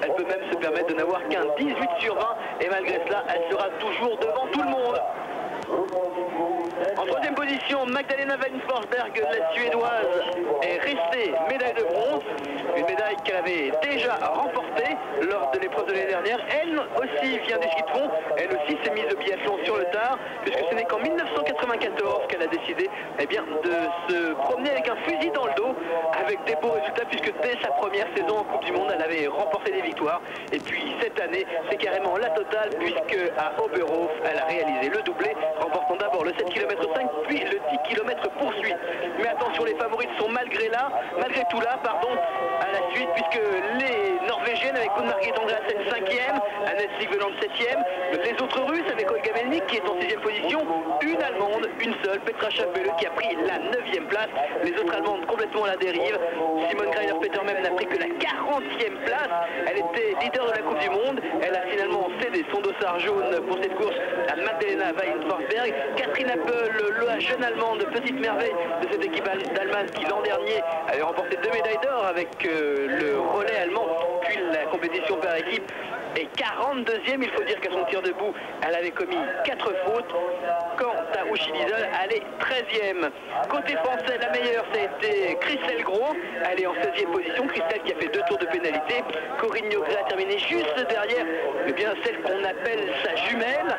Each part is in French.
Elle peut même se permettre de n'avoir qu'un 18 sur 20 et malgré cela, elle sera toujours devant tout le monde. En troisième position, Magdalena Van Forsberg, la Suédoise, est restée médaille de bronze, une médaille qu'elle avait déjà remportée lors de l'épreuve de l'année dernière. Elle aussi vient du ski de fond, elle aussi s'est mise au biathlon sur le tard, puisque ce n'est qu'en 1994 qu'elle a décidé de se promener avec un fusil dans le dos, avec des beaux résultats, puisque dès sa première saison en Coupe du Monde, elle avait remporté des victoires. Et puis cette année, c'est carrément la totale, puisque à Oberhof, elle a réalisé le doublé, remportant d'abord le 7 km 5, puis le 10 km poursuite. Mais attention, les favorites sont malgré tout là, à la suite, puisque les Norvégiennes avec Gunn-Margrethe Andreasen 5e, Annette Sigveland 7e, les autres Russes avec Olga Melnik qui est en 6e position, une Allemande, une seule, Petra Schapelle qui a pris la 9e place, les autres Allemandes complètement à la dérive. Simone Greiner-Petermann n'a pris que la 40e place, elle était leader de la Coupe du Monde, elle a finalement cédé son dossard jaune pour cette course à Magdalena Van Forsberg. Catherine Appel, la jeune Allemande, petite merveille de cette équipe d'Allemagne qui l'an dernier avait remporté 2 médailles d'or avec le relais allemand, puis la compétition par équipe. Et 42e, il faut dire qu'à son tir debout, elle avait commis 4 fautes. Quant à Uschi Diesel, elle est 13e. Côté français, la meilleure, ça a été Christelle Gros. Elle est en 16e position. Christelle qui a fait 2 tours de pénalité. Corinne Niogré a terminé juste derrière celle qu'on appelle sa jumelle.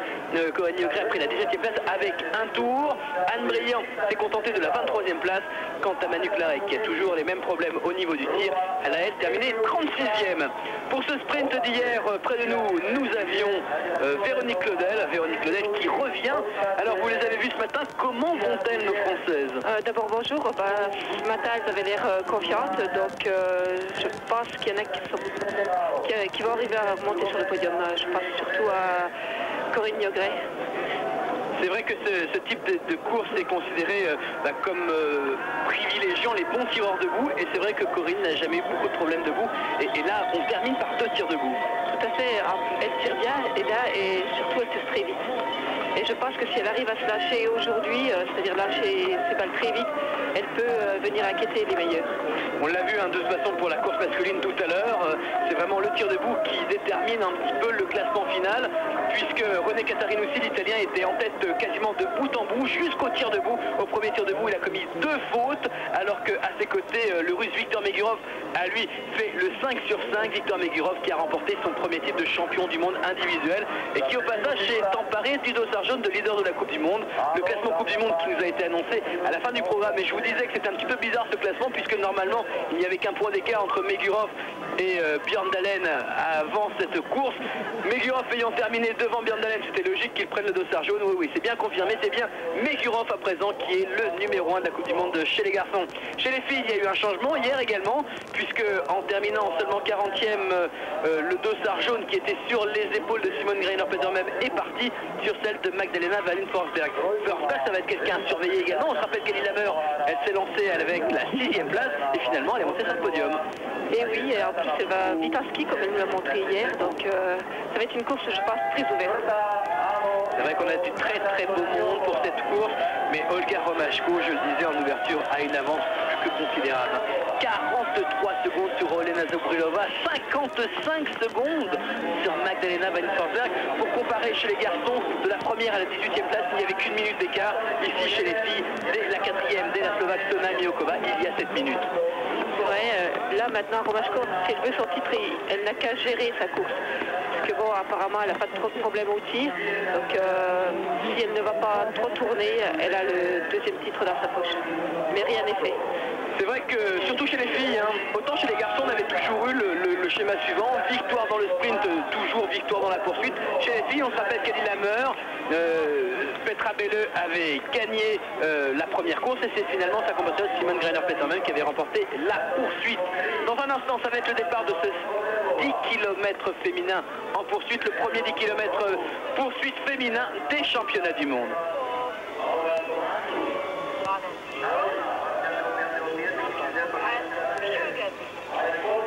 Corinne Niogré a pris la 17e place avec un tour. Anne Briand s'est contentée de la 23e place. Quant à Manu Clarek, qui a toujours les mêmes problèmes au niveau du tir, elle a terminé 36e. Pour ce sprint d'hier, près de nous, nous avions Véronique Claudel qui revient. Alors vous les avez vues ce matin, comment vont-elles nos Françaises? D'abord bonjour, ce matin elles avaient l'air confiantes, donc je pense qu'il y en a qui vont arriver à remonter sur le podium. Je pense surtout à Corinne Niogré. C'est vrai que ce type de course est considéré comme privilégiant les bons tireurs debout, et c'est vrai que Corinne n'a jamais eu beaucoup de problèmes debout, et là on termine par 2 tirs debout. Tout à fait, elle tire bien, et surtout elle tire très vite. Et je pense que si elle arrive à se lâcher aujourd'hui, c'est-à-dire lâcher ses balles très vite, elle peut venir inquiéter les meilleurs. On l'a vu de toute façon pour la course masculine tout à l'heure, c'est vraiment le tir debout qui détermine un petit peu le classement final, puisque René Casarinussi, l'Italien, était en tête quasiment de bout en bout jusqu'au tir debout. Au premier tir debout, il a commis 2 fautes, alors qu'à ses côtés, le Russe Viktor Megurov a lui fait le 5 sur 5. Viktor Megurov qui a remporté son premier titre de champion du monde individuel et qui au passage s'est emparé du dossard jaune de leader de la Coupe du Monde. Le classement Coupe du Monde qui nous a été annoncé à la fin du programme, et je vous disais que c'était un petit peu bizarre ce classement, puisque normalement il n'y avait qu'un point d'écart entre Megurov et Bjørndalen avant cette course. Megurov ayant terminé devant Bjørndalen, c'était logique qu'il prenne le dossard jaune. Oui, c'est bien confirmé, c'est bien Megurov à présent qui est le numéro 1 de la Coupe du Monde chez les garçons. Chez les filles, il y a eu un changement hier également, puisque en terminant seulement 40e, le dossard jaune qui était sur les épaules de Simone Greiner-Petermann est parti sur celle de Magdalena Van Forsberg. Forsberg, ça va être quelqu'un à surveiller également. On se rappelle qu'Ellie Lammer, elle s'est lancée avec la 6e place, et finalement elle est montée sur le podium. Et oui, et en plus elle va vite en ski comme elle nous l'a montré hier, donc ça va être une course, je pense, très ouverte. C'est vrai qu'on a du très beau monde pour cette course, mais Olga Romashko, je le disais en ouverture, a une avance plus que considérable. 43 secondes sur Olena Zabrilova, 55 secondes sur Magdalena Van Forsberg. Pour comparer chez les garçons, de la première à la 18e place, il n'y avait qu'1 minute d'écart. Ici chez les filles, dès la 4e, dès la Slovaque Sona Miokova, il y a 7 minutes. C'est vrai, là maintenant Romashko, si elle veut son titre, elle n'a qu'à gérer sa course. Parce que bon, apparemment elle n'a pas trop de problèmes au tir, donc si elle ne va pas trop tourner, elle a le 2e titre dans sa poche. Mais rien n'est fait. C'est vrai que, surtout chez les filles, autant chez les garçons, on avait toujours eu le schéma suivant, victoire dans le sprint, toujours victoire dans la poursuite. Chez les filles, on se rappelle qu'Ellie Lammer, Petra Belle avait gagné la première course, et c'est finalement sa compatriote Simone Greiner-Petermann qui avait remporté la poursuite. Dans un instant, ça va être le départ de ce 10 km féminin en poursuite, le premier 10 km poursuite féminin des championnats du monde.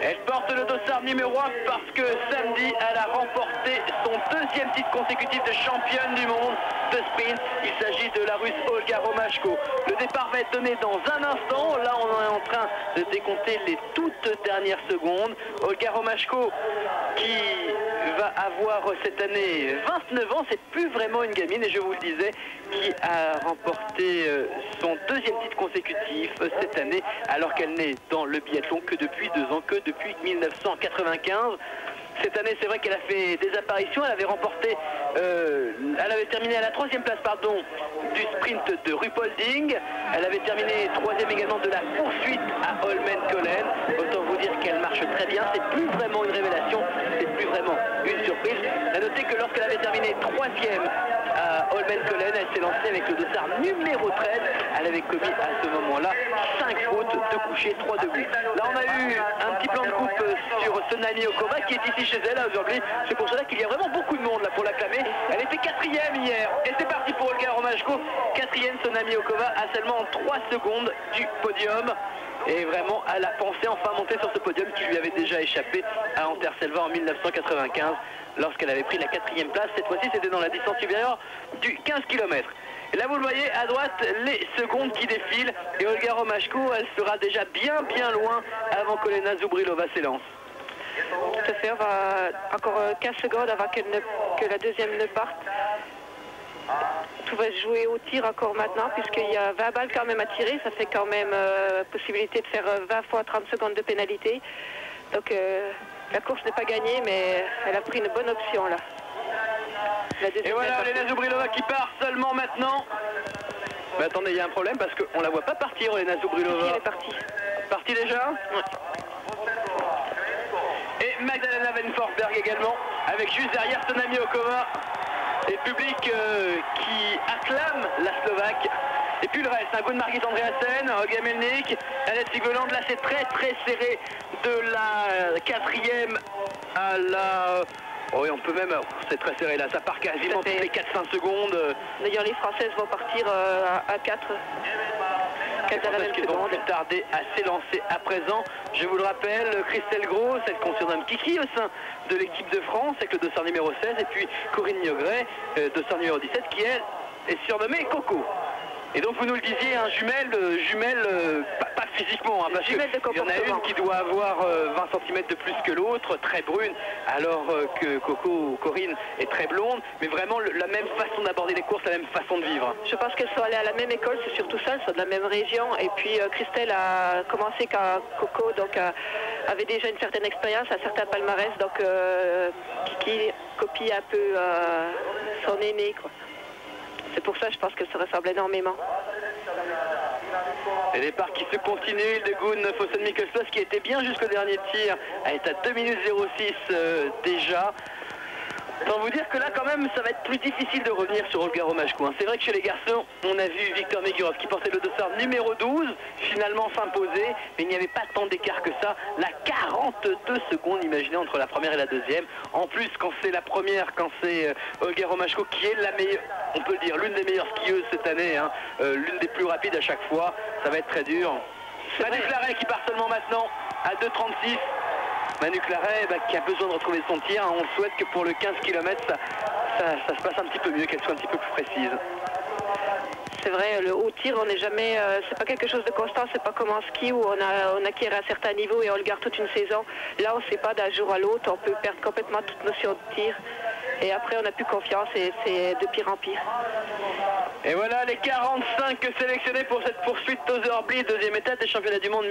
Elle porte le dossard dossard numéro 1 parce que samedi, elle a remporté son deuxième titre consécutif de championne du monde de sprint. Il s'agit de la Russe Olga Romashko. Le départ va être donné dans un instant. Là, on est en train de décompter les toutes dernières secondes. Olga Romashko qui va avoir cette année 29 ans, c'est plus vraiment une gamine, et je vous le disais, qui a remporté son deuxième titre consécutif cette année, alors qu'elle n'est dans le biathlon que depuis 2 ans, que depuis 1995. Cette année, c'est vrai qu'elle a fait des apparitions. Elle avait remporté, elle avait terminé à la 3e place, pardon, du sprint de Ruhpolding. Elle avait terminé 3e également de la poursuite à Holmenkollen. Autant vous dire qu'elle marche très bien. C'est plus vraiment une révélation, c'est plus vraiment une surprise. À noter que lorsqu'elle avait terminé 3e à Holmenkollen, elle s'est lancée avec le dossard numéro 13. Elle avait commis à ce moment-là 5 fautes, 2 couchés, 3 debout. Là, on a eu un petit plan de coupe sur Sonami Okova qui est ici chez elle aujourd'hui. C'est pour cela qu'il y a vraiment beaucoup de monde là pour l'acclamer. Elle était 4e hier et c'est parti pour Olga Romashko. 4e, Sonami Okova à seulement 3 secondes du podium. Et vraiment, elle a pensé enfin monter sur ce podium qui lui avait déjà échappé à Anterselva en 1995 lorsqu'elle avait pris la 4e place. Cette fois-ci, c'était dans la distance supérieure du 15 km. Et là, vous le voyez, à droite, les secondes qui défilent. Et Olga Romashko, elle sera déjà bien loin avant qu'Olena Zubrilova s'élance. Tout à fait, on va encore 15 secondes avant que la deuxième ne parte. Tout va se jouer au tir encore maintenant, puisqu'il y a 20 balles quand même à tirer. Ça fait quand même possibilité de faire 20 fois 30 secondes de pénalité. Donc la course n'est pas gagnée, mais elle a pris une bonne option là. Et voilà, Olena Zubrilova qui part seulement maintenant. Mais attendez, il y a un problème parce qu'on la voit pas partir, Olena Zubrilova. Elle est partie. Partie déjà? Oui. Et Magdalena Van Forsberg également, avec juste derrière Sonami Okova. Et le public qui acclame la Slovaque. Et puis le reste, un coup de Margit Andreasen, Olga Melnik, Annette Sigveland. Là, c'est très serré de la 4e à la... Oui, on peut même... C'est très serré là, ça part quasiment toutes les 4-5 secondes. D'ailleurs, les Françaises vont partir à 4. Qu'elles vont plus tarder à s'élancer à présent. Je vous le rappelle, Christelle Gros, celle qu'on surnomme Kiki au sein de l'équipe de France, avec le dossard numéro 16, et puis Corinne Niogret, dossard numéro 17, qui elle est surnommée Coco. Et donc vous nous le disiez, un jumelle, pas physiquement, hein, parce qu'il y en a une qui doit avoir 20 cm de plus que l'autre, très brune, alors que Corinne est très blonde, mais vraiment la même façon d'aborder les courses, la même façon de vivre. Je pense qu'elles sont allées à la même école, c'est surtout ça, elles sont de la même région, et puis Christelle a commencé quand Coco donc, avait déjà une certaine expérience, un certain palmarès, donc Kiki copie un peu son aîné, quoi. C'est pour ça, je pense qu'elle se ressemble énormément. Les départs qui se continuent, Hildegunn, Fossen Mikkelsplass qui était bien jusqu'au dernier tir, elle est à 2 minutes 06 déjà. Sans vous dire que là quand même ça va être plus difficile de revenir sur Olga Romashko. C'est vrai que chez les garçons on a vu Victor Megurov qui portait le dossard numéro 12 finalement s'imposer, mais il n'y avait pas tant d'écart que ça. La 42 secondes imaginez entre la première et la deuxième. En plus quand c'est la première, quand c'est Olga Romashko qui est la meilleure, on peut le dire, l'une des meilleures skieuses cette année, hein, l'une des plus rapides à chaque fois, ça va être très dur. Manu Claret qui part seulement maintenant à 2,36. Manu Claret qui a besoin de retrouver son tir. On souhaite que pour le 15 km, ça se passe un petit peu mieux, qu'elle soit un petit peu plus précise. C'est vrai, le haut tir, on n'est jamais, c'est pas quelque chose de constant, c'est pas comme en ski où on acquiert un certain niveau et on le garde toute une saison. Là, on ne sait pas d'un jour à l'autre, on peut perdre complètement toute notion de tir. Et après, on n'a plus confiance et c'est de pire en pire. Et voilà les 45 sélectionnés pour cette poursuite Tozerby, deuxième étape des championnats du monde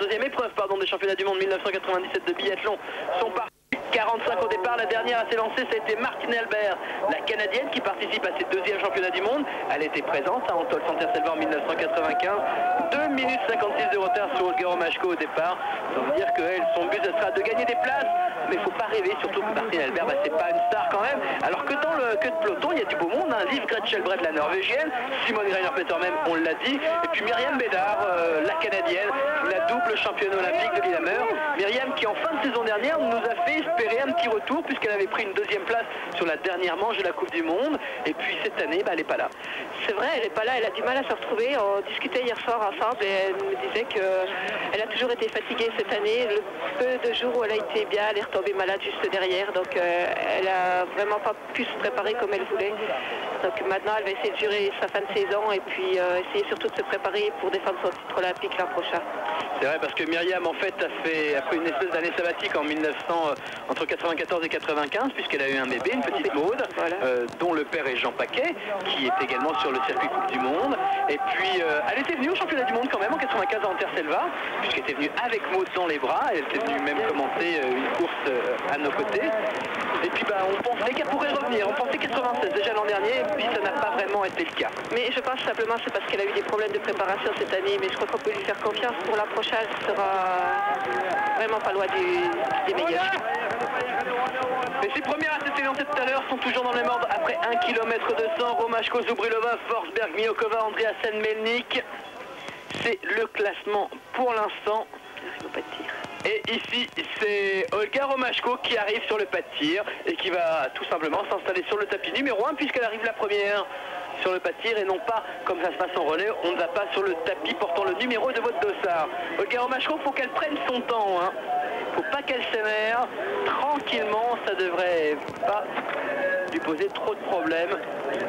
deuxième épreuve des championnats du monde 1997 de biathlon sont partis. 45 au départ, la dernière à s'élancer, c'était Martine Albert, la Canadienne qui participe à ses deuxièmes championnats du monde. Elle était présente à Antol Santerselva en 1995. 2 minutes 56 de retard sur Olga Romashko au départ. Ça veut dire que elle, son but, ce sera de gagner des places mais il ne faut pas rêver, surtout que Martin Albert, bah, c'est pas une star quand même. Alors que dans le queue de peloton, il y a du beau monde, hein. Liv Gretschelbred, la norvégienne, Simone Greiner-Peter même, on l'a dit, et puis Myriam Bédard, la canadienne, la double championne olympique de Lillehammer. Myriam qui en fin de saison dernière nous a fait espérer un petit retour puisqu'elle avait pris une deuxième place sur la dernière manche de la Coupe du Monde, et puis cette année, bah, elle n'est pas là. C'est vrai, elle n'est pas là, elle a du mal à se retrouver. On discutait hier soir ensemble et elle me disait qu'elle a toujours été fatiguée cette année. Le peu de jours où elle a été bien, elle est retombée malade juste derrière. Donc elle a vraiment pas pu se préparer comme elle voulait. Donc maintenant, elle va essayer de durer sa fin de saison et puis essayer surtout de se préparer pour défendre son titre olympique l'an prochain. C'est vrai parce que Myriam en fait a fait une espèce d'année sabbatique en 1900, entre 94 et 95 puisqu'elle a eu un bébé, une petite Maude, voilà. Dont le père est Jean Paquet qui est également sur le circuit Coupe du Monde. Et puis elle était venue au championnat du monde quand même en 95 à Anterselva puisqu'elle était venue avec Maude dans les bras. Elle était venue même commenter une course à nos côtés. Et puis bah, on pensait qu'elle pourrait revenir, on pensait 96 déjà l'an dernier, et puis ça n'a pas vraiment été le cas. Mais je pense simplement c'est parce qu'elle a eu des problèmes de préparation cette année, mais je crois qu'on peut lui faire confiance pour la prochaine, ce sera vraiment pas loin des meilleurs. Et ses premières à s'être lancées tout à l'heure sont toujours dans le même ordre après 1 km 200, Romashko, Zubrilova, Forsberg, Miokova, Andreasen, Melnik. C'est le classement pour l'instant. Et ici, c'est Olga Romashko qui arrive sur le pas de tir et qui va tout simplement s'installer sur le tapis numéro 1 puisqu'elle arrive la première sur le pas de tir et non pas comme ça se passe en relais, on ne va pas sur le tapis portant le numéro de votre dossard. Olga Romashko, il faut qu'elle prenne son temps, hein. Faut pas qu'elle s'énerve, tranquillement, ça devrait pas lui poser trop de problèmes.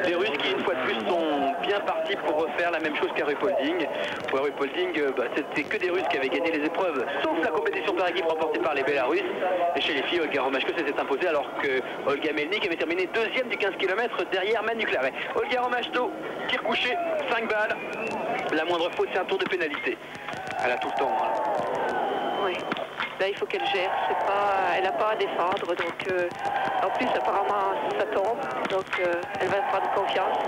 Les Russes qui une fois de plus sont bien partis pour refaire la même chose qu'à Ruhpolding. Pour Ruhpolding, bah, c'était que des Russes qui avaient gagné les épreuves, sauf la compétition par équipe remportée par les Bélarusses. Et chez les filles, Olga Romashko s'était imposée alors que Olga Melnik avait terminé deuxième du 15 km derrière Manu Claret. Olga Romashko, tir couché, 5 balles. La moindre faute, c'est un tour de pénalité. Elle a tout le temps. Hein. Oui. Là, il faut qu'elle gère, elle n'a pas à défendre, donc en plus apparemment ça tombe, donc elle va prendre confiance.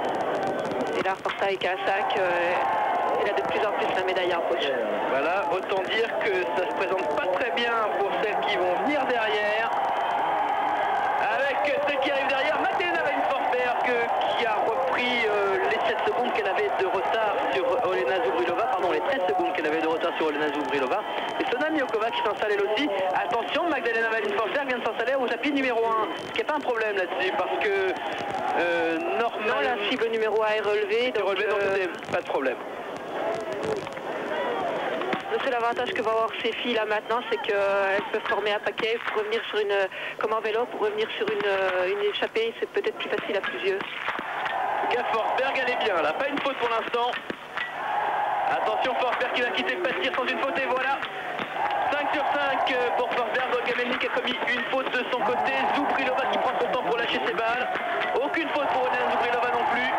Et là, repartant avec un sac, elle a de plus en plus la médaille en poche. Voilà, autant dire que ça se présente pas très bien pour celles qui vont venir derrière. Avec celle qui arrive derrière, Magdalena Weinforsberg qui a repris les 7 secondes qu'elle avait de retard sur Olena Zubrilova, pardon, les 13 secondes qu'elle avait de retard sur Olena Zubrilova. Et Sona Miokova qui s'installe elle aussi. Attention, Magdalena Weinforsberg vient de s'installer au tapis numéro 1, ce qui n'est pas un problème là-dessus parce que normalement la cible numéro 1 est relevée. Donc pas de problème. C'est l'avantage que vont avoir ces filles là maintenant, c'est qu'elles peuvent former un paquet pour revenir sur comme en vélo, pour revenir sur une échappée, c'est peut-être plus facile à plusieurs. En tout cas, Forsberg, elle est bien là, pas une faute pour l'instant. Attention, Forsberg qui va quitter le pas de tir sans une faute et voilà. 5 sur 5 pour Forsberg. Olga Melnik a commis une faute de son côté. Zubrilova qui prend son temps pour lâcher ses balles. Aucune faute pour Olena Zubrilova non plus.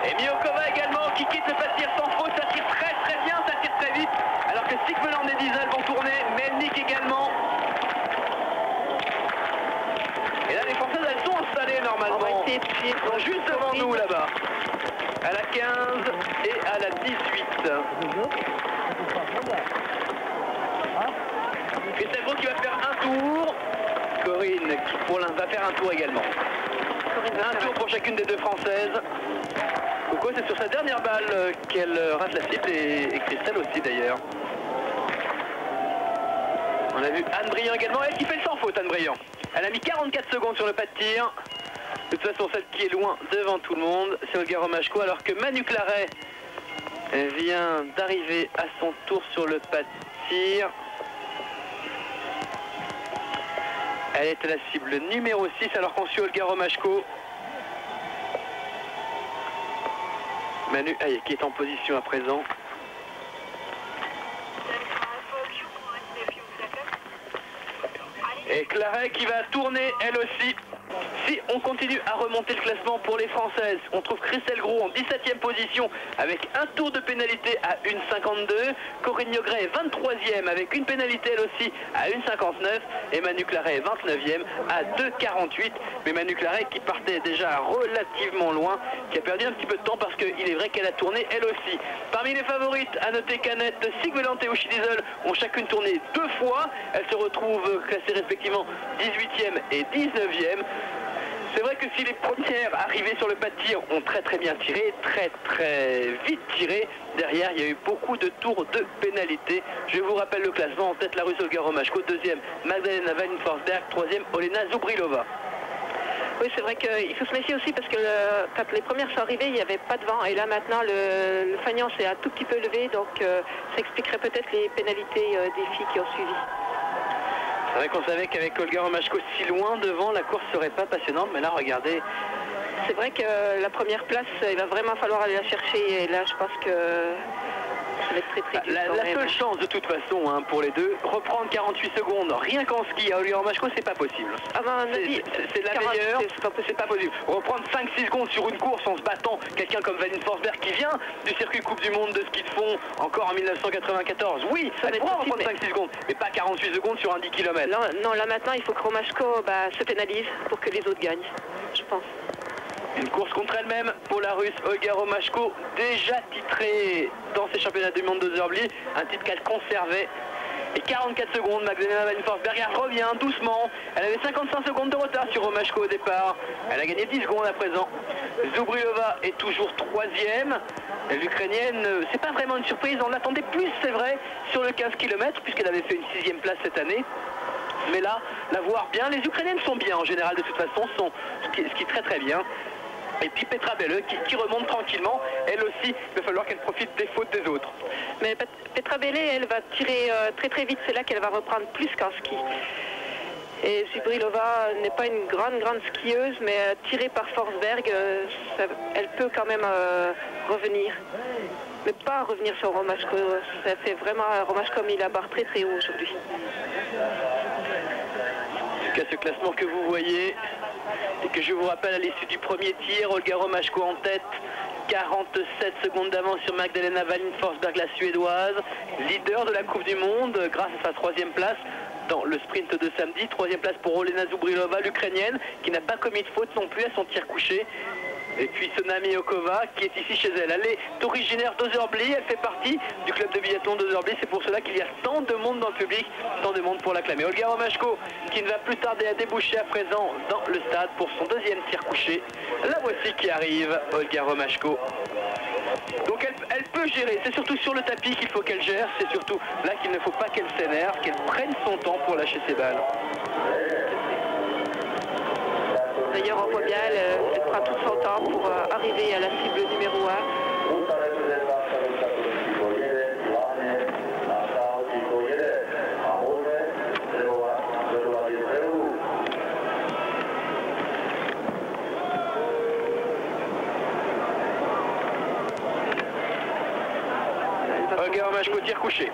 Et Miokova également qui quitte le pas de tir sans faute. Ça tire très bien, ça tire très vite. Alors que Sigmeland et Diesel vont tourner. Melnik également. Et là les Françaises elles sont installées normalement. On va essayer de suivre. Elles sont juste devant nous là-bas. À la 15 et à la 18. Christelle Gros qui va faire un tour. Corinne qui pour l'instant va faire un tour également. Un tour pour chacune des deux Françaises. Coco, c'est sur sa dernière balle qu'elle rate la cible et Christelle aussi d'ailleurs. On a vu Anne Briand également, elle qui fait le sans faute, Anne Briand. Elle a mis 44 secondes sur le pas de tir. De toute façon, celle qui est loin devant tout le monde, c'est Olga Romashko, alors que Manu Claret vient d'arriver à son tour sur le pas de tir. Elle est à la cible numéro 6, alors qu'on suit Olga Romashko. Manu qui est en position à présent. Et Claret qui va tourner elle aussi. Si on continue à remonter le classement pour les Françaises, on trouve Christelle Gros en 17e position avec un tour de pénalité à 1,52. Corinne Yogret est 23e avec une pénalité elle aussi à 1,59. Et Manu Claret est 29e à 2,48. Mais Manu Claret qui partait déjà relativement loin, qui a perdu un petit peu de temps parce qu'il est vrai qu'elle a tourné elle aussi. Parmi les favorites, à noter qu'Annette Sigvelante et Ushi Diesel ont chacune tourné 2 fois. Elles se retrouvent classées respectivement 18e et 19e. C'est vrai que si les premières arrivées sur le pas de tir ont très bien tiré, très vite tiré, derrière il y a eu beaucoup de tours de pénalité. Je vous rappelle le classement: en tête la Russe Olga Romashko, deuxième Magdalena Wallin-Forsberg, troisième Olena Zubrilova. Oui, c'est vrai qu'il faut se méfier aussi parce que quand les premières sont arrivées, il n'y avait pas de vent. Et là maintenant, le fanion s'est un tout petit peu levé, donc ça expliquerait peut-être les pénalités des filles qui ont suivi. C'est vrai qu'on savait qu'avec Olga Romashko si loin devant, la course serait pas passionnante, mais là regardez. C'est vrai que la première place, il va vraiment falloir aller la chercher, et là je pense que ça va être très dur. La seule chance de toute façon hein, pour les deux, reprendre 48 secondes, rien qu'en ski à Olga Romashko, c'est pas possible. Ah ben, c'est la meilleure, c'est pas possible. Reprendre 5-6 secondes sur une course en se battant, quelqu'un comme Wallin-Forsberg qui vient du circuit Coupe du Monde de ski de fond encore en 1994, oui, ça pourra reprendre 5-6 secondes, mais pas 48 secondes sur un 10 km. Non, là maintenant il faut que Romashko se pénalise pour que les autres gagnent, je pense. Une course contre elle-même pour la Russe Olga Romashko, déjà titrée dans ces championnats du monde de Zerblé, un titre qu'elle conservait. Et 44 secondes, Magdalena Wallin-Forsberg revient doucement. Elle avait 55 secondes de retard sur Romashko au départ. Elle a gagné 10 secondes à présent. Zubrilova est toujours troisième. L'Ukrainienne, c'est pas vraiment une surprise, on l'attendait plus, c'est vrai, sur le 15 km, puisqu'elle avait fait une 6e place cette année. Mais là, la voir bien, les Ukrainiennes sont bien en général de toute façon, skient très bien. Et puis Petra Belle qui remonte tranquillement, elle aussi, il va falloir qu'elle profite des fautes des autres. Mais Petra Belle, elle va tirer très vite, c'est là qu'elle va reprendre plus qu'en ski. Et Zubrilova n'est pas une grande skieuse, mais tirée par Forsberg, elle peut quand même revenir. Mais pas revenir sur Romashko, ça fait vraiment Romashko mis la barre très haut aujourd'hui. En tout cas, ce classement que vous voyez, et que je vous rappelle à l'issue du premier tir, Olga Romashko en tête, 47 secondes d'avance sur Magdalena Wallin-Forsberg, la Suédoise, leader de la Coupe du Monde grâce à sa 3e place dans le sprint de samedi. 3e place pour Olena Zubrilova, l'Ukrainienne, qui n'a pas commis de faute non plus à son tir couché. Et puis Sona Miyokova qui est ici chez elle. Elle est originaire d'Ozerbli, elle fait partie du club de biathlon d'Ozerbli. C'est pour cela qu'il y a tant de monde dans le public, tant de monde pour l'acclamer. Olga Romashko qui ne va plus tarder à déboucher à présent dans le stade pour son 2e tir couché. La voici qui arrive, Olga Romashko. Donc elle peut gérer, c'est surtout sur le tapis qu'il faut qu'elle gère, c'est surtout là qu'il ne faut pas qu'elle s'énerve, qu'elle prenne son temps pour lâcher ses balles. D'ailleurs, on voit bien, elle prend tout son temps pour arriver à la cible numéro 1. Olga Romashko, tir couché.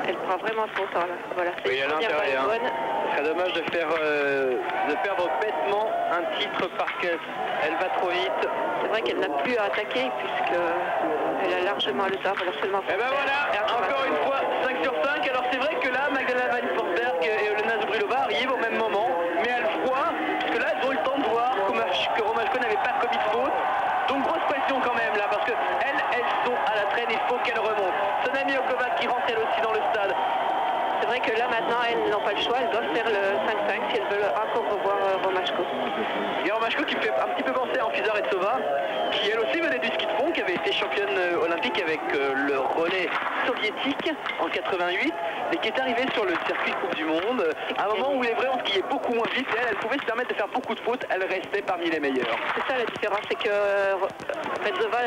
Elle prend vraiment son temps là. Voilà, c'est oui, à l'intérieur. Ce serait dommage de perdre bêtement un titre parce qu'elle va trop vite. C'est vrai qu'elle n'a plus à attaquer puisqu'elle a largement le temps. Elle a seulement et ben voilà, encore une fois 5 sur 5. Alors c'est vrai que là, Magdalena Wallin-Forsberg et Olena Zubrilova arrivent au même moment, mais elles voient, parce que là elles ont eu le temps de voir que Romashko n'avait pas commis de faute. Donc grosse pression quand même là, parce qu'elles sont à la traîne, il faut qu'elles remontent. Sona Miyokova qui rentre elle aussi dans le stade. C'est vrai que là maintenant elles n'ont pas le choix, elles doivent faire le 5-5 si elles veulent encore revoir Romashko. Et Romashko qui me fait un petit peu penser à Anfisa Retsova, qui elle aussi venait du ski de fond, qui avait été championne olympique avec le relais soviétique en 88, et qui est arrivée sur le circuit Coupe du Monde, à un moment où il est vrai on skiait beaucoup moins vite, et elle pouvait se permettre de faire beaucoup de fautes, elle restait parmi les meilleures. C'est ça la différence, c'est que Retsova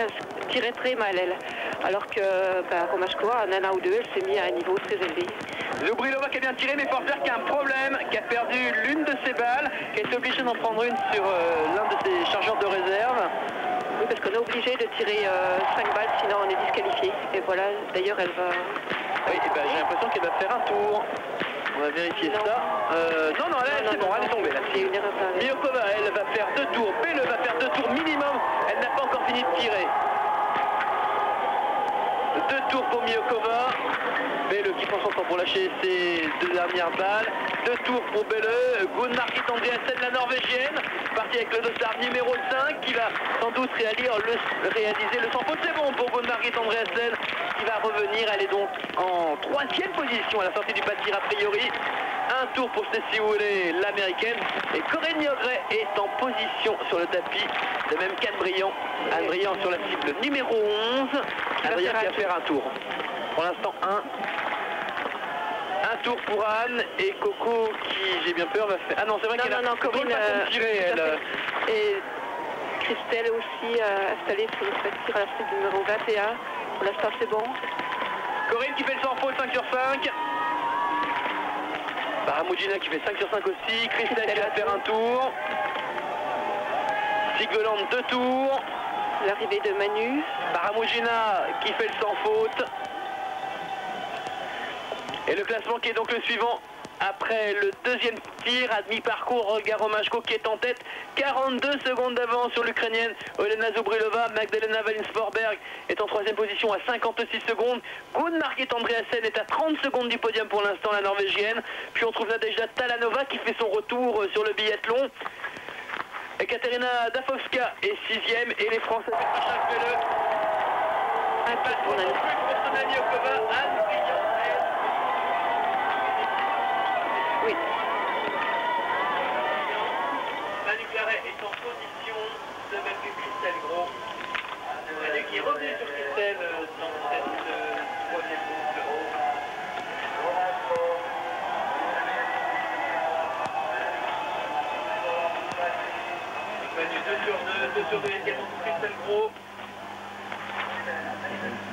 tirait très mal elle, alors que Romashko, en un an ou deux, elle s'est mise à un niveau très élevé. Zubrilova qui a bien tiré, mais Forsberg qui a un problème, qui a perdu l'une de ses balles, qui a été obligé d'en prendre une sur l'un de ses chargeurs de réserve. Oui, parce qu'on est obligé de tirer 5 balles, sinon on est disqualifié. Et voilà, d'ailleurs, elle va... Oui, ben, j'ai l'impression qu'elle va faire un tour. On va vérifier ça. Non, c'est bon, elle est tombée là. C'est une erreur. Myokova, elle va faire 2 tours. Belle va faire 2 tours minimum. Elle n'a pas encore fini de tirer. 2 tours pour Myokova. Belle qui prend son temps pour lâcher ses 2 dernières balles. 2 tours pour Belle. Gunn-Margit Andreasen, la Norvégienne, partie avec le dossard numéro 5, qui va sans doute réaliser le sans faute. C'est bon pour Gunn-Margit Andreasen, qui va revenir. Elle est donc en 3e position à la sortie du pas de tir a priori. Un tour pour Stacy Wooley, l'américaine. Et Corinne Niogret est en position sur le tapis. De même qu'Anne Briand. Anne Briand sur la cible numéro 11. Anne Briand qui va faire un tour. Pour l'instant, un tour pour Anne et Coco qui, j'ai bien peur, va faire... Ah non, c'est vrai qu'elle a Corinne tiré, elle. Et Christelle aussi installée sur le fait de tir à la cible numéro 21. Pour l'instant, c'est bon. Corinne qui fait le sans faute, 5 sur 5. Baramudina qui fait 5 sur 5 aussi. Christelle qui va faire un tour. Sigveland 2 tours. L'arrivée de Manu. Baramudina qui fait le sans faute. Et le classement qui est donc le suivant après le 2e tir à demi-parcours. Olga Romashko qui est en tête, 42 secondes d'avance sur l'Ukrainienne Olena Zubrilova. Magdalena Valinsforberg est en 3e position à 56 secondes. Gunn-Margit Andreasen est à 30 secondes du podium pour l'instant, la Norvégienne. Puis on trouve Nadejda Talanova qui fait son retour sur le biathlon. Ekaterina Dafovska est 6e et les Français Un peu pour Nani. Oui. Manu Claret est en position de même que Christelle Gros. Manu qui est revenu sur Christelle dans cette 3e boucle. Manu 2 sur 2 également pour Christelle Gros.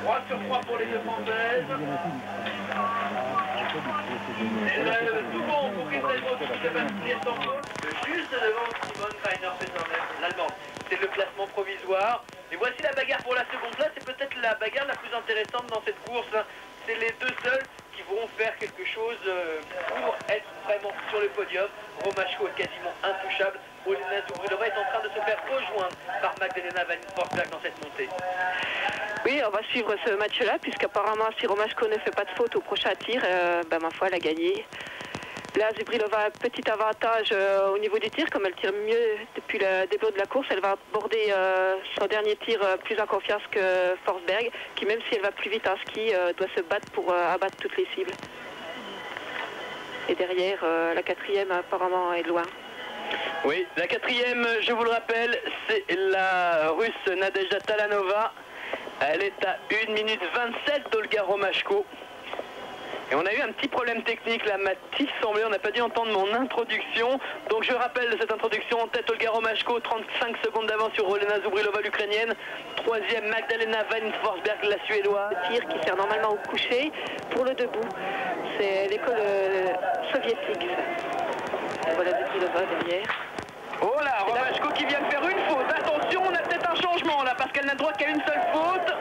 3 sur 3 pour les deux Françaises. Tout bon pour Christelle Gros qui se bat sans faute. Juste devant Simone Feiner-Petermann, l'Allemande. C'est le classement provisoire. Et voici la bagarre pour la seconde place. C'est peut-être la bagarre la plus intéressante dans cette course. C'est les deux seuls qui vont faire quelque chose pour être vraiment sur le podium. Romashko est quasiment intouchable. Olena Zubrilova est en train de se faire rejoindre par Magdalena Valinsforberg dans cette montée. Oui, on va suivre ce match-là, puisqu'apparemment, si Romashko ne fait pas de faute au prochain tir, ma foi, elle a gagné. Là, Zubrilova a un petit avantage au niveau du tir, comme elle tire mieux depuis le début de la course. Elle va aborder son dernier tir plus en confiance que Forsberg, qui même si elle va plus vite en ski, doit se battre pour abattre toutes les cibles. Et derrière, la 4e apparemment est loin. Oui, la 4e, je vous le rappelle, c'est la Russe Nadejda Talanova. Elle est à 1 minute 27 d'Olga Romashko. Et on a eu un petit problème technique là, Mathis semblait, on n'a pas dû entendre mon introduction. Donc je rappelle cette introduction en tête, Olga Romashko, 35 secondes d'avance sur Olena Zubrilova, l'Ukrainienne. 3e, Magdalena Valinsforberg, la Suédoise. Le tir qui sert normalement au coucher pour le debout. C'est l'école soviétique. Voilà Zubrilova derrière. Oh là, Romashko qui vient de faire une faute. Attention, on a peut-être un changement là, parce qu'elle n'a droit qu'à une seule faute.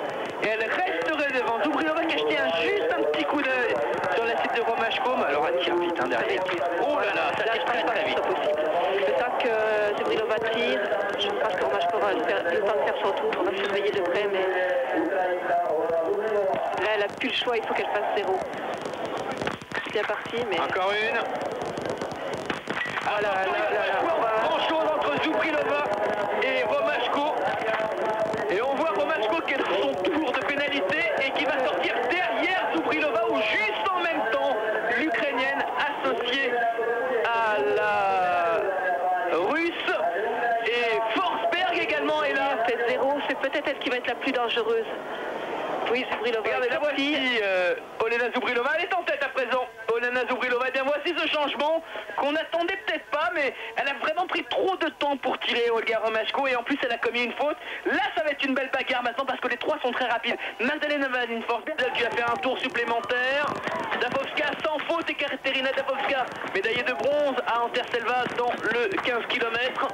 Et elle resterait devant. Zubrilova qui a jeté juste un petit coup d'œil sur la cible de Romashko. Mais alors elle tire vite derrière. Oh là là, ça tire très vite. Le temps que Zubrilova tire, je pense que Romashko aura le temps de faire son tour. On va surveiller de près, mais là elle n'a plus le choix, il faut qu'elle fasse 0. C'est bien parti, mais... Encore une. Voilà, grand-chose entre Zubrilova et Romashko. Et on voit Romashko qui est dans son tour de pénalité et qui va sortir derrière Zubrilova ou juste en même temps l'Ukrainienne associée à la Russe. Et Forsberg également est là. Fait 0, c'est peut-être elle qui va être la plus dangereuse. Oui, Zubrilova. Regardez, la voici, Olena Zubrilova, elle est en tête à présent. Olena Zubrilova, bien voici ce changement qu'on n'attendait peut-être pas, mais elle a vraiment pris trop de temps pour tirer Olga Romashko et en plus elle a commis une faute. Là, ça va être une belle bagarre maintenant parce que les trois sont très rapides. Magdalena Valinsforberg qui va faire un tour supplémentaire. Dafovska sans faute et Katerina Dafovska, médaillée de bronze à Anterselva dans le 15 km.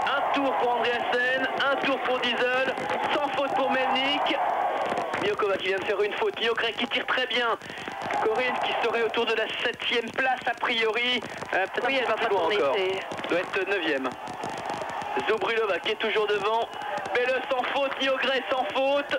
Un tour pour Andreasen, un tour pour Diesel, sans faute pour Melnik. Miokova qui vient de faire une faute, Niogret qui tire très bien. Corinne qui serait autour de la 7e place a priori. Peut-être oui, elle va pas tourner encore. Doit être 9e. Zubrilova qui est toujours devant. Belle sans faute, Niogret sans faute.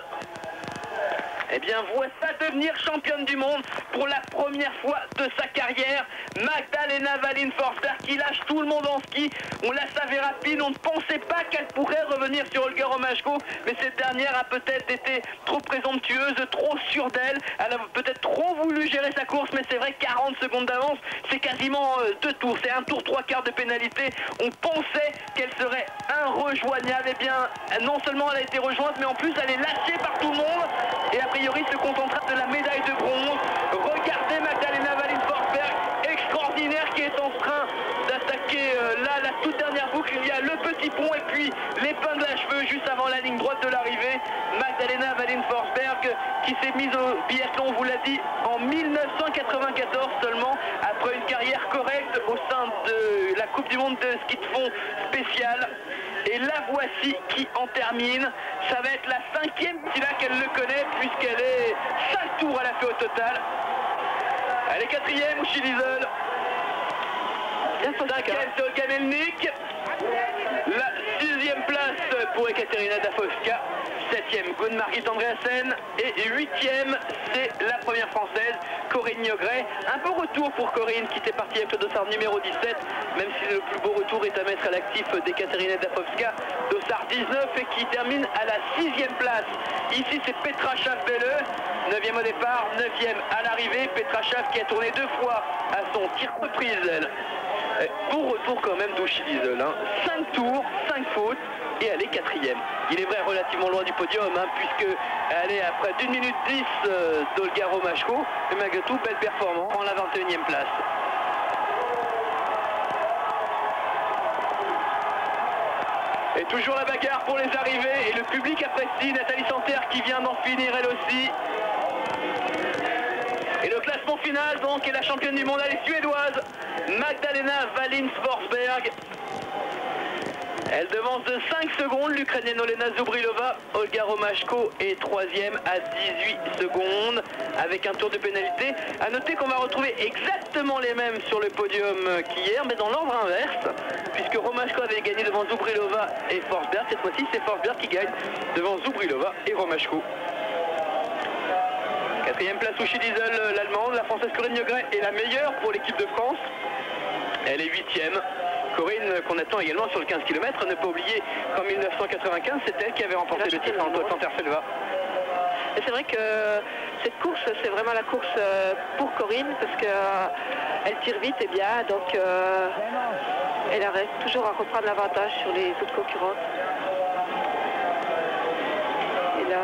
Eh bien, voilà devenir championne du monde pour la première fois de sa carrière. Magdalena Wallin-Forsberg qui lâche tout le monde en ski. On la savait rapide, on ne pensait pas qu'elle pourrait revenir sur Olga Romashko, mais cette dernière a peut-être été trop présomptueuse, trop sûre d'elle. Elle a peut-être trop voulu gérer sa course, mais c'est vrai, 40 secondes d'avance, c'est quasiment 2 tours. C'est un tour 3/4 de pénalité. On pensait qu'elle serait inrejoignable. Eh bien, non seulement elle a été rejointe, mais en plus elle est lâchée par tout le monde. Et a priori se contentera de la médaille de bronze. Regardez Magdalena Wallin-Forsberg, extraordinaire, qui est en train d'attaquer là la toute dernière boucle. Il y a le petit pont et puis l'épingle à cheveux juste avant la ligne droite de l'arrivée. Magdalena Wallin-Forsberg qui s'est mise au biathlon, on vous l'a dit, en 1994 seulement, après une carrière correcte au sein de la Coupe du Monde de ski de fond spéciale. Et la voici qui en termine. Ça va être la 5e là qu'elle le connaît, puisqu'elle est 5 tours à la fait au total. Elle est 4e, Uschi Diesel. 5e, c'est Olga Melnik. La 6e place pour Ekaterina Dafovska. 7e, Gunn-Margit Andreasen. Et 8e, c'est la première française, Corinne Niogret. Un beau retour pour Corinne qui était partie avec le dossard numéro 17, même si le plus beau retour est à mettre à l'actif d'Ekaterina Dafovska, dossard 19, et qui termine à la 6e place. Ici, c'est Petra Schaaf-Belle, 9e au départ, 9e à l'arrivée. Petra Schaaf qui a tourné 2 fois à son tir reprise, elle. Bon retour quand même d'Uschi Diesel, hein. 5 tours, 5 fautes, et elle est 4e. Il est vrai relativement loin du podium, hein, puisque elle est à près d'1 minute 10 d'Olga Romashko, mais malgré tout, belle performance en la 21e place. Et toujours la bagarre pour les arrivées, et le public apprécie. Nathalie Santerre qui vient d'en finir elle aussi. Et le classement final donc est la championne du monde, elle est suédoise, Magdalena Wallin-Forsberg. Elle devance de 5 secondes l'Ukrainienne Olena Zubrilova. Olga Romashko est 3e à 18 secondes avec un tour de pénalité. A noter qu'on va retrouver exactement les mêmes sur le podium qu'hier, mais dans l'ordre inverse, puisque Romashko avait gagné devant Zubrilova et Forsberg. Cette fois-ci, c'est Forsberg qui gagne devant Zubrilova et Romashko. 4e place Uschi Diesel, l'allemande. La française Corinne Niogret est la meilleure pour l'équipe de France. Elle est 8e. Corinne, qu'on attend également sur le 15 km, ne pas oublier qu'en 1995, c'est elle qui avait remporté le titre en Santerre-Selva. Et c'est vrai que cette course, c'est vraiment la course pour Corinne, parce qu'elle tire vite et bien, donc elle arrive toujours à reprendre l'avantage sur les autres concurrentes. Et là...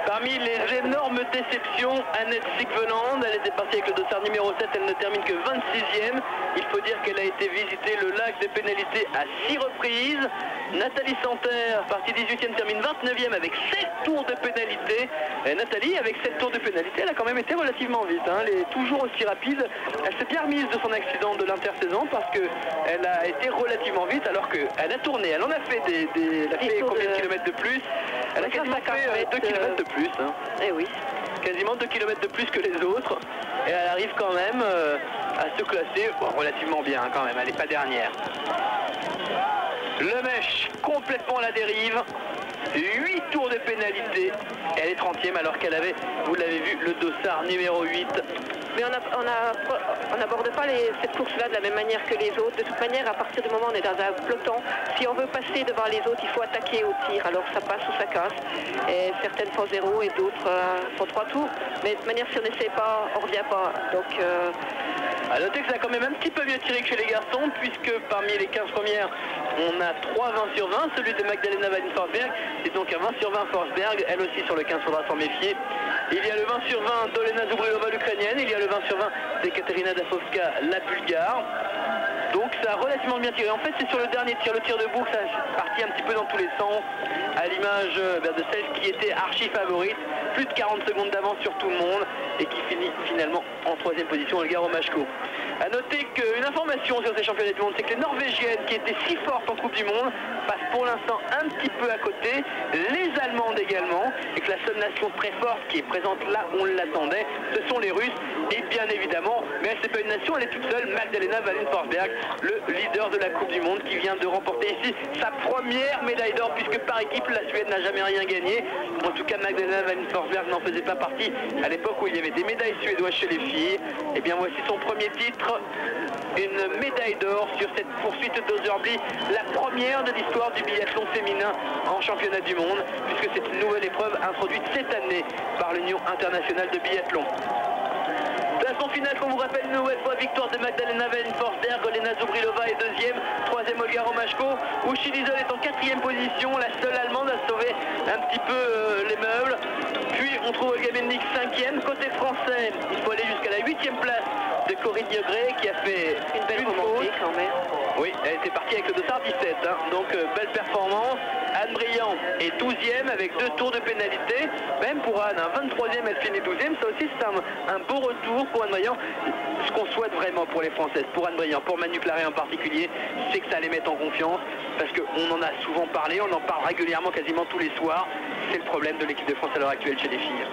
Parmi les énormes déceptions, Annette Sigveland, elle était partie avec le dossard numéro 7, elle ne termine que 26e. Il faut dire qu'elle a été visiter le lac des pénalités à 6 reprises. Nathalie Santerre, partie 18e, termine 29e avec 7 tours de pénalité. Et Nathalie, avec 7 tours de pénalité, elle a quand même été relativement vite, hein. Elle est toujours aussi rapide. Elle s'est bien remise de son accident de l'intersaison parce qu'elle a été relativement vite alors qu'elle a tourné. Elle en a fait elle a fait combien de kilomètres de plus? Elle a quasiment fait 2 km de plus. Hein. Eh oui. Quasiment 2 km de plus que les autres. Et elle arrive quand même à se classer relativement bien quand même. Elle n'est pas dernière. Lemèche complètement à la dérive. 8 tours de pénalité. Elle est 30e alors qu'elle avait, vous l'avez vu, le dossard numéro 8. Mais on n'aborde pas cette course-là de la même manière que les autres. De toute manière, à partir du moment où on est dans un peloton, si on veut passer devant les autres, il faut attaquer au tir. Alors ça passe ou ça casse. Et certaines font 0 et d'autres font 3 tours. Mais de toute manière, si on n'essaie pas, on ne revient pas. Donc... À noter que ça a quand même un petit peu mieux tiré que chez les garçons, puisque parmi les 15 premières, on a 3 20 sur 20, celui de Magdalena Wallin-Forsberg, et donc un 20 sur 20 Forsberg, elle aussi sur le 15, faudra s'en méfier. Il y a le 20 sur 20 d'Olena Zubrilova, l'Ukrainienne, il y a le 20 sur 20 d'Ekaterina Dafovska, la Bulgare. Donc ça a relativement bien tiré. En fait, c'est sur le dernier tir, le tir de boucle, ça a parti un petit peu dans tous les sens. à l'image de celle qui était archi favorite, plus de 40 secondes d'avance sur tout le monde et qui finit finalement en 3e position, Olga Romashko. A noter qu'une information sur ces championnats du monde, c'est que les Norvégiennes qui étaient si fortes en Coupe du Monde passent pour l'instant un petit peu à côté, les Allemandes également, et que la seule nation très forte qui est présente là où on l'attendait, ce sont les Russes, et bien évidemment, mais c'est pas une nation, elle est toute seule, Magdalena Wallin Forsberg, le leader de la Coupe du Monde, qui vient de remporter ici sa première médaille d'or, puisque par équipe, la Suède n'a jamais rien gagné. En tout cas, Magdalena Wallin Forsberg n'en faisait pas partie à l'époque où il y avait des médailles suédoises chez les filles. Et bien voici son premier titre, une médaille d'or sur cette poursuite d'Oserby, la première de l'histoire du biathlon féminin en championnat du monde, puisque c'est une nouvelle épreuve introduite cette année par l'Union internationale de biathlon. Classement final, qu'on vous rappelle une nouvelle fois, victoire de Magdalena Wallin Forsberg, Olena Zubrilova est 2e, 3e Olga Romashko, Uschi Liesel est en 4e position, la seule allemande à sauver un petit peu les meubles. Puis on trouve Olga Melnik 5e, côté français, il faut aller jusqu'à la 8e place de Corinne Diogré qui a fait une belle remontée quand même. Oui, elle était partie avec le dossard 17, hein. Donc belle performance. Anne Briand est 12e avec 2 tours de pénalité. Même pour Anne, 23e, elle finit 12e. Ça aussi, c'est un beau retour pour Anne Briand. Ce qu'on souhaite vraiment pour les Françaises, pour Anne Briand, pour Manu Claret en particulier, c'est que ça les mette en confiance. Parce qu'on en a souvent parlé, on en parle régulièrement, quasiment tous les soirs. C'est le problème de l'équipe de France à l'heure actuelle chez les filles.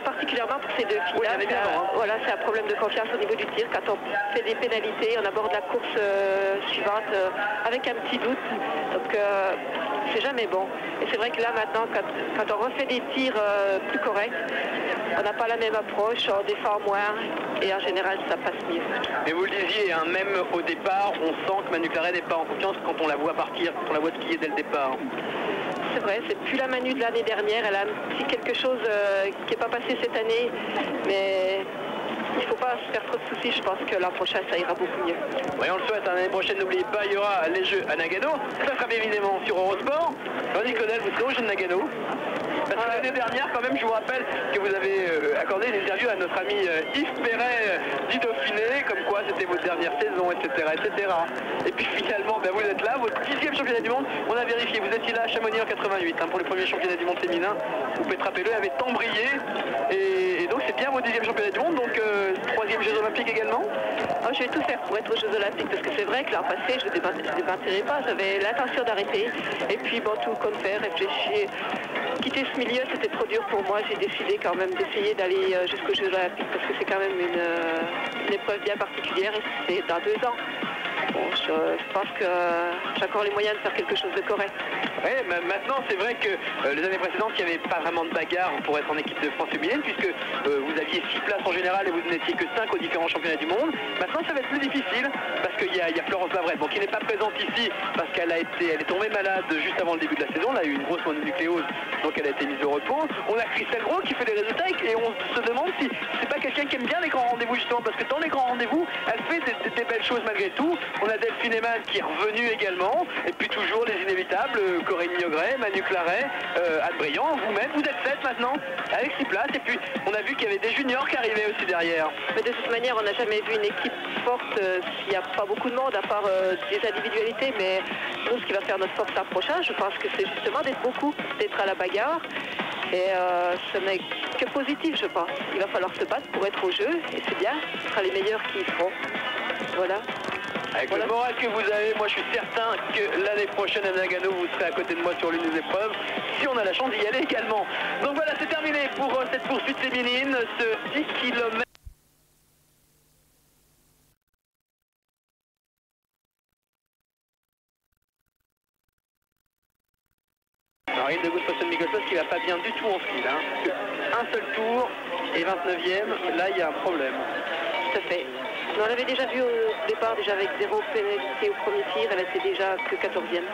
Particulièrement pour ces deux filles-là, oui, voilà, c'est un problème de confiance au niveau du tir. Quand on fait des pénalités, on aborde la course suivante avec un petit doute. Donc c'est jamais bon. Et c'est vrai que là maintenant, quand on refait des tirs plus corrects, on n'a pas la même approche, on défend moins et en général ça passe mieux. Mais vous le disiez, hein, même au départ, on sent que Manu Claret n'est pas en confiance quand on la voit partir, quand on la voit skier dès le départ. C'est vrai, c'est plus la Manu de l'année dernière, elle a un petit quelque chose qui n'est pas passé cette année, mais il ne faut pas se faire trop de soucis, je pense que l'an prochain ça ira beaucoup mieux. Oui, on le souhaite, l'année prochaine, n'oubliez pas, il y aura les Jeux à Nagano, ça sera bien évidemment sur Eurosport. Tandis que Claudel, vous serez aux Jeux de Nagano. Parce que l'année dernière, quand même, je vous rappelle que vous avez accordé une interview à notre ami Yves Perret du Dauphiné, comme quoi c'était votre dernière saison, etc., etc. Et puis finalement, ben, vous êtes là, votre 10e championnat du monde. On a vérifié, vous étiez là à Chamonix en 88 hein, pour le premier championnat du monde féminin où Petra Pelleux avait tant brillé. Et donc c'est bien votre 10e championnat du monde, donc 3e Jeux Olympiques également. Je vais tout faire pour être aux Jeux Olympiques parce que c'est vrai que l'an passé, je ne démentirais pas, j'avais l'intention d'arrêter. Et puis bon, tout compte faire, réfléchir. Quitter ce milieu, c'était trop dur pour moi. J'ai décidé quand même d'essayer d'aller jusqu'aux Jeux Olympiques parce que c'est quand même une épreuve bien particulière et c'est dans 2 ans. Bon, je pense que j'ai encore les moyens de faire quelque chose de correct. Oui, mais maintenant c'est vrai que les années précédentes, il n'y avait pas vraiment de bagarre pour être en équipe de France féminine puisque vous aviez 6 places en général et vous n'étiez que 5 aux différents championnats du monde. Maintenant ça va être plus difficile parce qu'il y a Florence Lavret, bon, qui n'est pas présente ici parce qu'elle est tombée malade juste avant le début de la saison. Elle a eu une grosse mononucléose, donc elle a été mise au repos. On a Christelle Gros qui fait des résultats et on se demande si c'est pas quelqu'un qui aime bien les grands rendez-vous justement parce que dans les grands rendez-vous, elle fait des belles choses malgré tout. On a Delphine Eman qui est revenue également et puis toujours les inévitables, Corinne Diogré, Manu Claret, Anne Briand, vous-même, vous êtes 7 maintenant avec 6 places et puis on a vu qu'il y avait des juniors qui arrivaient aussi derrière. Mais de toute manière, on n'a jamais vu une équipe forte s'il n'y a pas beaucoup de monde à part des individualités, mais nous, ce qui va faire notre force l'an prochain, je pense que c'est justement d'être beaucoup, d'être à la bagarre. Et ce n'est que positif, je pense. Il va falloir se battre pour être au jeu et c'est bien, ce sera les meilleurs qui y seront. Voilà. Avec le moral que vous avez, moi je suis certain que l'année prochaine à Nagano, vous serez à côté de moi sur l'une des épreuves, si on a la chance d'y aller également. Donc voilà, c'est terminé pour cette poursuite féminine, ce 10 km. Marine de Goutte-Fossen-Mikossos qui va pas bien du tout en fil. Hein. Un seul tour et 29e, là il y a un problème. Tout à fait. On l'avait déjà vu au départ, déjà avec 0 pénalité au premier tir, elle était déjà que 14e.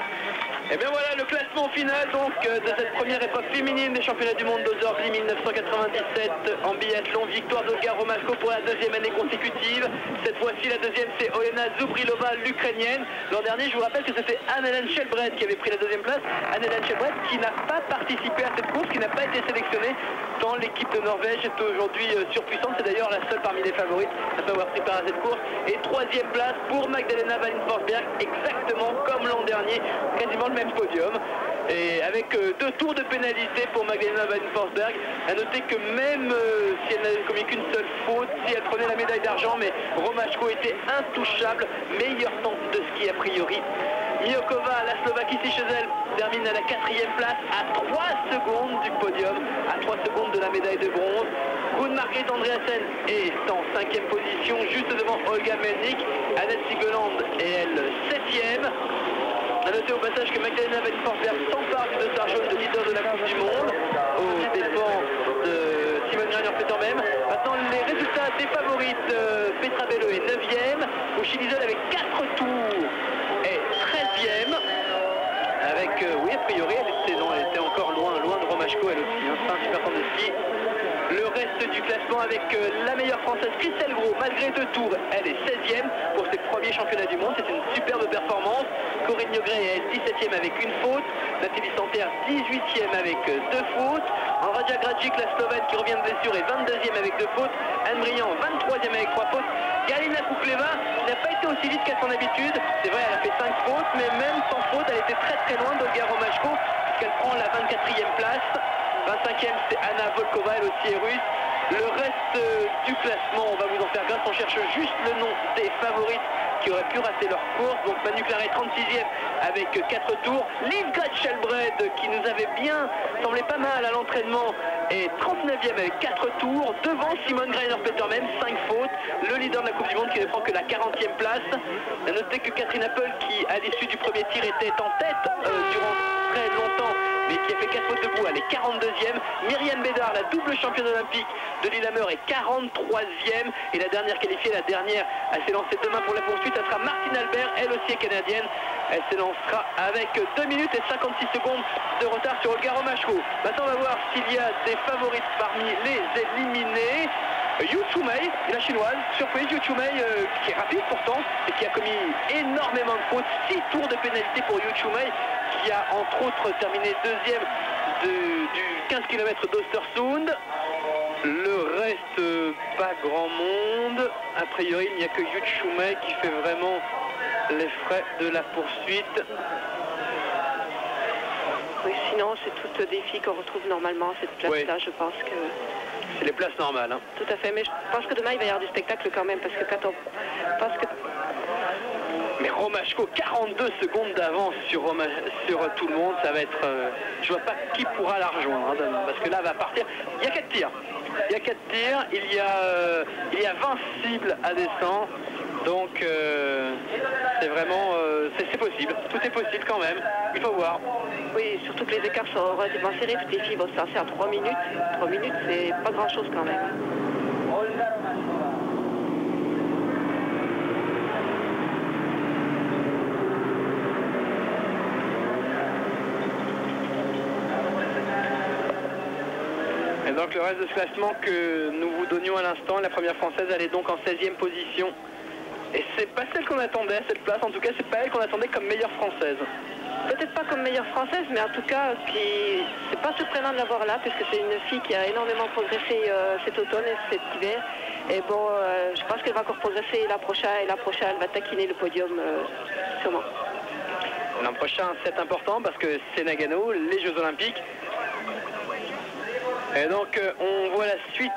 Et bien voilà le classement final donc de cette première épreuve féminine des championnats du monde d'Oserby 1997 en biathlon. Victoire d'Olga Romashko pour la 2e année consécutive. Cette fois-ci la 2e c'est Olena Zubrilova, l'Ukrainienne. L'an dernier je vous rappelle que c'était Anne-Hélène Shelbred qui avait pris la 2e place. Anne-Hélène Shelbred qui n'a pas participé à cette course, qui n'a pas été sélectionnée dans l'équipe de Norvège, est aujourd'hui surpuissante. C'est d'ailleurs la seule parmi les favorites à ne pas avoir pris part à cette course. Et 3e place pour Magdalena Wallin Forsberg, exactement comme l'an dernier, quasiment le même podium. et avec 2 tours de pénalité pour Magdalena Van Forsberg. À noter que même si elle n'avait commis qu'une seule faute, si elle prenait la médaille d'argent, mais Romashko était intouchable, meilleur temps de ski a priori. Miokova, la Slovaque ici chez elle, termine à la 4e place, à 3 secondes du podium, à 3 secondes de la médaille de bronze. Gunn-Margrit Andreasen est en 5e position, juste devant Olga Melnik. Annette Sigeland est elle 7e. A noter au passage que Magdalena Van Forsberg s'empare du dossard jaune de leader de la Coupe du Monde, aux dépens de Simone Greiner-Peter même. Maintenant les résultats des favorites, Petra Bello est 9e, Uschi Liesel avec 4 tours est 13e. Avec, oui, a priori, elle était encore loin de Romashko, elle aussi, hein, c'est un super temps de ski. Le reste du classement avec la meilleure française, Christelle Gros, malgré 2 tours, elle est 16e pour ses premiers championnats du monde, c'est une superbe performance. Corinne Niogret est 17e avec une faute, Nathalie Santerre 18e avec 2 fautes, Andraja Grajic, la Slovène qui revient de blessure, est 22e avec 2 fautes, Anne Briand 23e avec 3 fautes, Galina Kukleva n'a pas été aussi vite qu'à son habitude, c'est vrai elle a fait 5 fautes, mais même sans faute elle était très loin d'Olga Romashko, puisqu'elle prend la 24e place. 25e c'est Anna Volkova, elle aussi est russe. Le reste du classement, on va vous en faire grâce, on cherche juste le nom des favorites qui auraient pu rater leur course. Donc Manu Claret 36e avec 4 tours. Liv Shelbred qui nous avait bien semblé pas mal à l'entraînement est 39e avec 4 tours. Devant Simone Greiner-Peter même, 5 fautes. Le leader de la Coupe du Monde qui ne prend que la 40e place. À noter que Catherine Appel qui à l'issue du premier tir était en tête durant très longtemps, mais qui a fait 4 fautes debout, elle est 42e. Myriam Bédard, la double championne olympique de Lillehammer, est 43e. Et la dernière qualifiée, la dernière à s'élancer demain pour la poursuite, ça sera Martine Albert, elle aussi est canadienne. Elle s'élancera avec 2 minutes et 56 secondes de retard sur Olga Romashko. Maintenant, on va voir s'il y a des favorites parmi les éliminés. Yu Chumei, la chinoise, surprise, Yu Chumei qui est rapide pourtant et qui a commis énormément de fautes, 6 tours de pénalité pour Yu Chumei qui a entre autres terminé 2e du 15 km d'Östersund. Le reste, pas grand monde. A priori, il n'y a que Yu Chumei qui fait vraiment les frais de la poursuite. Oui, sinon, c'est toutes des filles qu'on retrouve normalement à cette place-là, oui. Je pense que... C'est les places normales. Hein. Tout à fait, mais je pense que demain, il va y avoir du spectacle quand même, parce que quand on... Parce que... Mais Romashko, 42 secondes d'avance sur tout le monde, ça va être... je vois pas qui pourra la rejoindre, hein, parce que là, elle va partir. Il y a 4 tirs. Il y a 4 tirs, il y a 20 cibles à descendre. Donc c'est vraiment, c'est possible, tout est possible quand même, il faut voir. Oui, surtout que les écarts sont relativement serrés, toutes les filles vont se lancer à 3 minutes. 3 minutes, c'est pas grand chose quand même. Et donc le reste de ce classement que nous vous donnions à l'instant, la première française, elle est donc en 16e position. Et c'est pas celle qu'on attendait à cette place, en tout cas c'est pas elle qu'on attendait comme meilleure française. Peut-être pas comme meilleure française, mais en tout cas, c'est pas surprenant de la voir là, puisque c'est une fille qui a énormément progressé cet automne et cet hiver. Et bon, je pense qu'elle va encore progresser l'an prochain, et l'an prochain, elle va taquiner le podium, sûrement. L'an prochain, c'est important, parce que c'est Nagano, les Jeux Olympiques. Et donc on voit la suite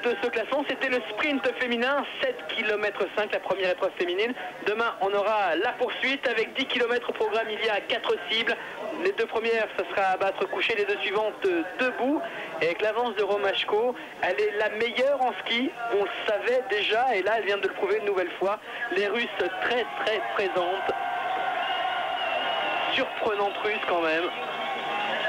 de ce classement, c'était le sprint féminin, 7 km 5, la première épreuve féminine. Demain on aura la poursuite avec 10 km au programme, il y a 4 cibles. Les 2 premières, ce sera à battre couché, les 2 suivantes debout. Et avec l'avance de Romashko, elle est la meilleure en ski, on le savait déjà, et là elle vient de le prouver une nouvelle fois. Les Russes très présentes, surprenantes Russes quand même.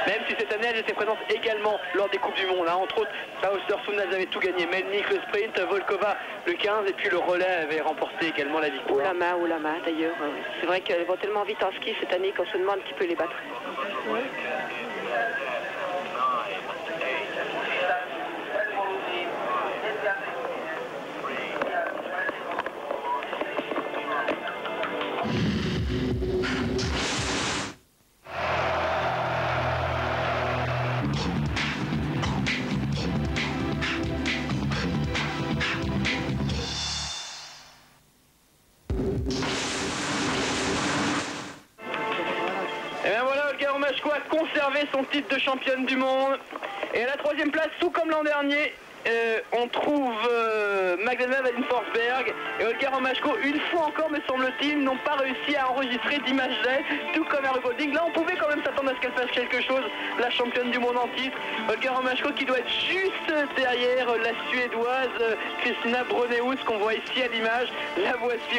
Même si cette année, elle était présente également lors des Coupes du Monde. Hein. Entre autres, à Östersund, elles avaient tout gagné. Melnik, le sprint, Volkova, le 15, et puis le relais avait remporté également la victoire. Ou la main d'ailleurs. C'est vrai qu'elles vont tellement vite en ski cette année qu'on se demande qui peut les battre. Ouais. Romashko a conservé son titre de championne du monde. Et à la 3e place, tout comme l'an dernier, on trouve Magdalena Weidenforsberg et Olga Romashko. Une fois encore, me semble-t-il, n'ont pas réussi à enregistrer d'image d'elle, tout comme Aero Golding. Là, on pouvait quand même s'attendre à ce qu'elle fasse quelque chose, la championne du monde en titre. Olga Romashko qui doit être juste derrière la Suédoise Kristina Bronneus, qu'on voit ici à l'image. La voici.